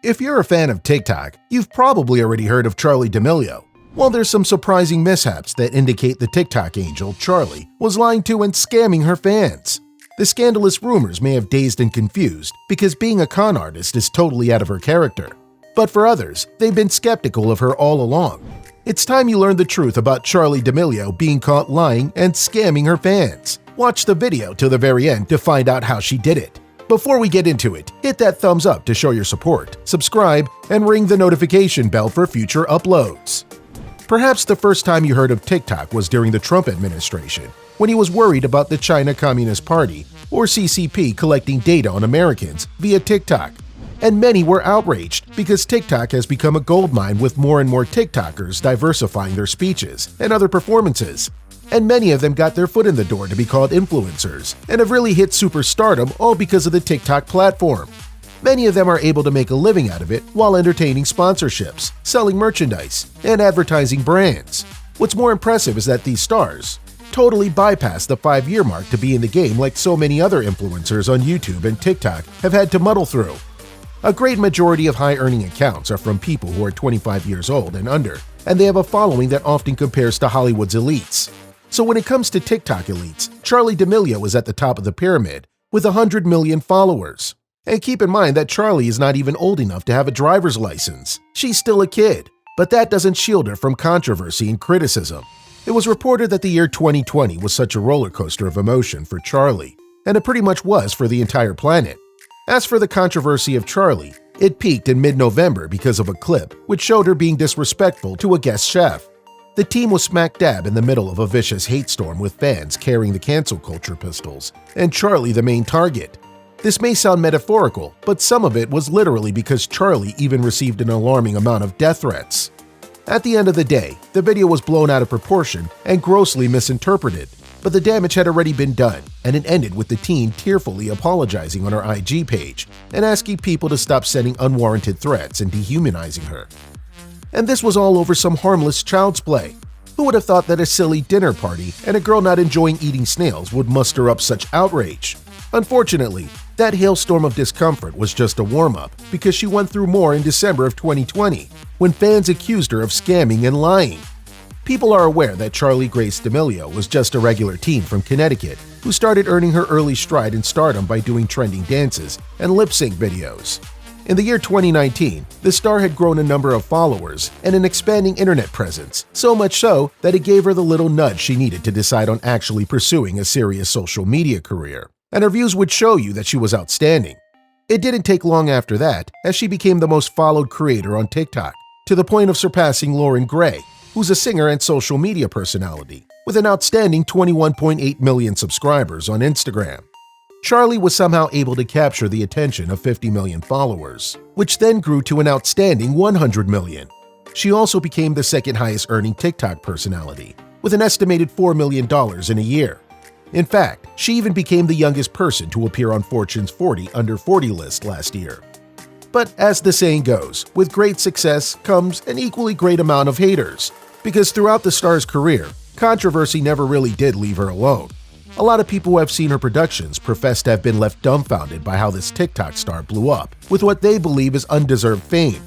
If you're a fan of TikTok, you've probably already heard of Charli D'Amelio. Well, there's some surprising mishaps that indicate the TikTok angel, Charli, was lying to and scamming her fans. The scandalous rumors may have dazed and confused because being a con artist is totally out of her character. But for others, they've been skeptical of her all along. It's time you learn the truth about Charli D'Amelio being caught lying and scamming her fans. Watch the video till the very end to find out how she did it. Before we get into it, hit that thumbs up to show your support, subscribe, and ring the notification bell for future uploads. Perhaps the first time you heard of TikTok was during the Trump administration, when he was worried about the China Communist Party, or CCP, collecting data on Americans via TikTok. And many were outraged because TikTok has become a goldmine with more and more TikTokers diversifying their speeches and other performances. And many of them got their foot in the door to be called influencers and have really hit superstardom all because of the TikTok platform. Many of them are able to make a living out of it while entertaining sponsorships, selling merchandise, and advertising brands. What's more impressive is that these stars totally bypass the 5-year mark to be in the game like so many other influencers on YouTube and TikTok have had to muddle through. A great majority of high-earning accounts are from people who are 25 years old and under, and they have a following that often compares to Hollywood's elites. So when it comes to TikTok elites, Charli D'Amelio is at the top of the pyramid with 100 million followers. And keep in mind that Charli is not even old enough to have a driver's license. She's still a kid, but that doesn't shield her from controversy and criticism. It was reported that the year 2020 was such a roller coaster of emotion for Charli, and it pretty much was for the entire planet. As for the controversy of Charli, it peaked in mid-November because of a clip which showed her being disrespectful to a guest chef. The team was smack dab in the middle of a vicious hate storm with fans carrying the cancel culture pistols, and Charli the main target. This may sound metaphorical, but some of it was literally because Charli even received an alarming amount of death threats. At the end of the day, the video was blown out of proportion and grossly misinterpreted, but the damage had already been done, and it ended with the teen tearfully apologizing on her IG page and asking people to stop sending unwarranted threats and dehumanizing her. And this was all over some harmless child's play. Who would have thought that a silly dinner party and a girl not enjoying eating snails would muster up such outrage? Unfortunately, that hailstorm of discomfort was just a warm-up because she went through more in December of 2020, when fans accused her of scamming and lying. People are aware that Charli Grace D'Amelio was just a regular teen from Connecticut who started earning her early stride in stardom by doing trending dances and lip-sync videos. In the year 2019, the star had grown a number of followers and an expanding internet presence, so much so that it gave her the little nudge she needed to decide on actually pursuing a serious social media career. And her views would show you that she was outstanding. It didn't take long after that, as she became the most followed creator on TikTok, to the point of surpassing Lauren Gray, who's a singer and social media personality, with an outstanding 21.8 million subscribers on Instagram. Charli was somehow able to capture the attention of 50 million followers, which then grew to an outstanding 100 million. She also became the second highest earning TikTok personality, with an estimated $4 million in a year. In fact, she even became the youngest person to appear on Fortune's 40 Under 40 list last year. But as the saying goes, with great success comes an equally great amount of haters, because throughout the star's career, controversy never really did leave her alone. A lot of people who have seen her productions profess to have been left dumbfounded by how this TikTok star blew up with what they believe is undeserved fame.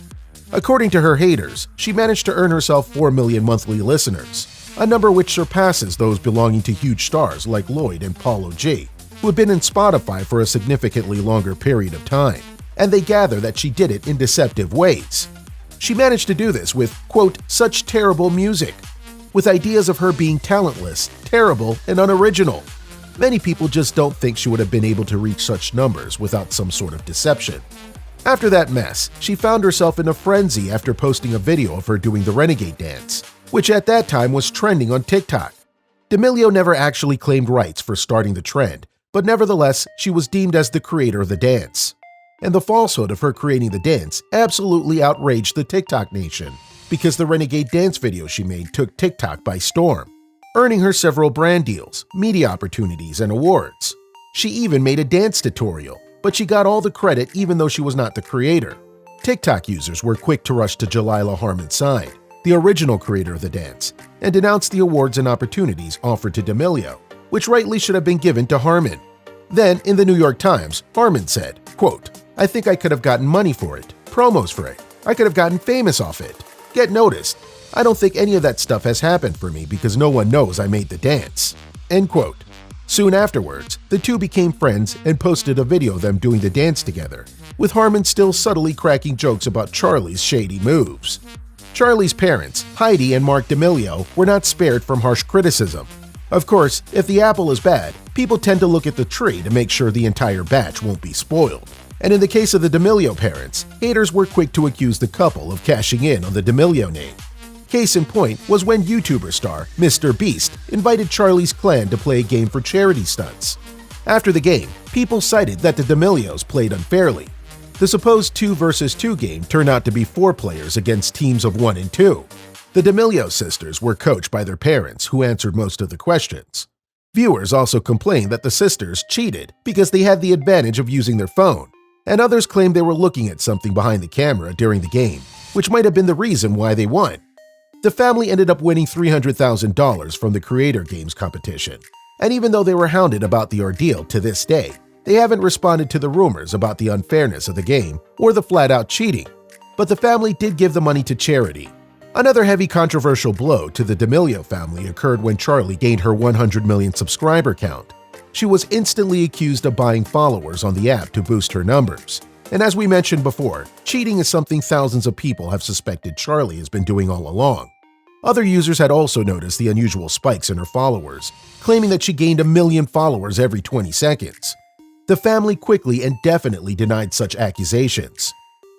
According to her haters, she managed to earn herself 4 million monthly listeners, a number which surpasses those belonging to huge stars like Lloyd and Paulo G, who have been in Spotify for a significantly longer period of time, and they gather that she did it in deceptive ways. She managed to do this with, quote, such terrible music, with ideas of her being talentless, terrible, and unoriginal. Many people just don't think she would have been able to reach such numbers without some sort of deception. After that mess, she found herself in a frenzy after posting a video of her doing the Renegade dance, which at that time was trending on TikTok. D'Amelio never actually claimed rights for starting the trend, but nevertheless, she was deemed as the creator of the dance. And the falsehood of her creating the dance absolutely outraged the TikTok nation, because the Renegade dance video she made took TikTok by storm, earning her several brand deals, media opportunities, and awards. She even made a dance tutorial, but she got all the credit even though she was not the creator. TikTok users were quick to rush to Jalila Harmon's side, the original creator of the dance, and denounced the awards and opportunities offered to D'Amelio, which rightly should have been given to Harmon. Then, in the New York Times, Harmon said, quote, "I think I could have gotten money for it. promos for it. I could have gotten famous off it. Get noticed. I don't think any of that stuff has happened for me because no one knows I made the dance." End quote. Soon afterwards, the two became friends and posted a video of them doing the dance together, with Harmon still subtly cracking jokes about Charli's shady moves. Charli's parents, Heidi and Mark D'Amelio, were not spared from harsh criticism. Of course, if the apple is bad, people tend to look at the tree to make sure the entire batch won't be spoiled. And in the case of the D'Amelio parents, haters were quick to accuse the couple of cashing in on the D'Amelio name. Case in point was when YouTuber star Mr. Beast invited Charli's clan to play a game for charity stunts. After the game, people cited that the D'Amelios played unfairly. The supposed 2 versus 2 game turned out to be 4 players against teams of 1 and 2. The D'Amelio sisters were coached by their parents, who answered most of the questions. Viewers also complained that the sisters cheated because they had the advantage of using their phone, and others claimed they were looking at something behind the camera during the game, which might have been the reason why they won. The family ended up winning $300,000 from the Creator Games competition, and even though they were hounded about the ordeal to this day, they haven't responded to the rumors about the unfairness of the game or the flat-out cheating, but the family did give the money to charity. Another heavy controversial blow to the D'Amelio family occurred when Charli gained her 100 million subscriber count. She was instantly accused of buying followers on the app to boost her numbers. And as we mentioned before, cheating is something thousands of people have suspected Charli has been doing all along. Other users had also noticed the unusual spikes in her followers, claiming that she gained 1 million followers every 20 seconds. The family quickly and definitely denied such accusations.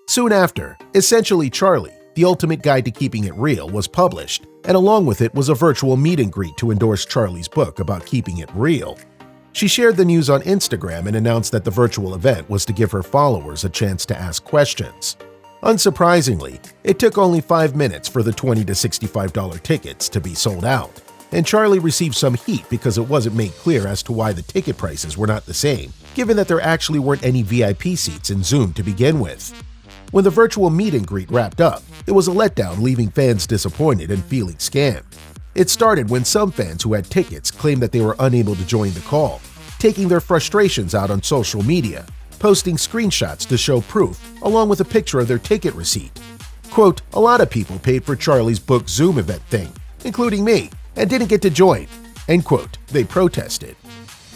Soon after, Essentially Charli, The Ultimate Guide to Keeping It Real, was published, and along with it was a virtual meet and greet to endorse Charli's book about keeping it real. She shared the news on Instagram and announced that the virtual event was to give her followers a chance to ask questions. Unsurprisingly, it took only 5 minutes for the $20 to $65 tickets to be sold out, and Charli received some heat because it wasn't made clear as to why the ticket prices were not the same, given that there actually weren't any VIP seats in Zoom to begin with. When the virtual meet and greet wrapped up, it was a letdown, leaving fans disappointed and feeling scammed. It started when some fans who had tickets claimed that they were unable to join the call, taking their frustrations out on social media, posting screenshots to show proof, along with a picture of their ticket receipt. Quote, "A lot of people paid for Charli's book Zoom event thing, including me, and didn't get to join." End quote, they protested.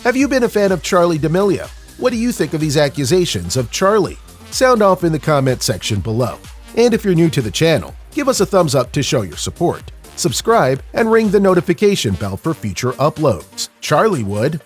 Have you been a fan of Charli D'Amelio? What do you think of these accusations of Charli? Sound off in the comment section below. And if you're new to the channel, give us a thumbs up to show your support. Subscribe and ring the notification bell for future uploads. Charli would.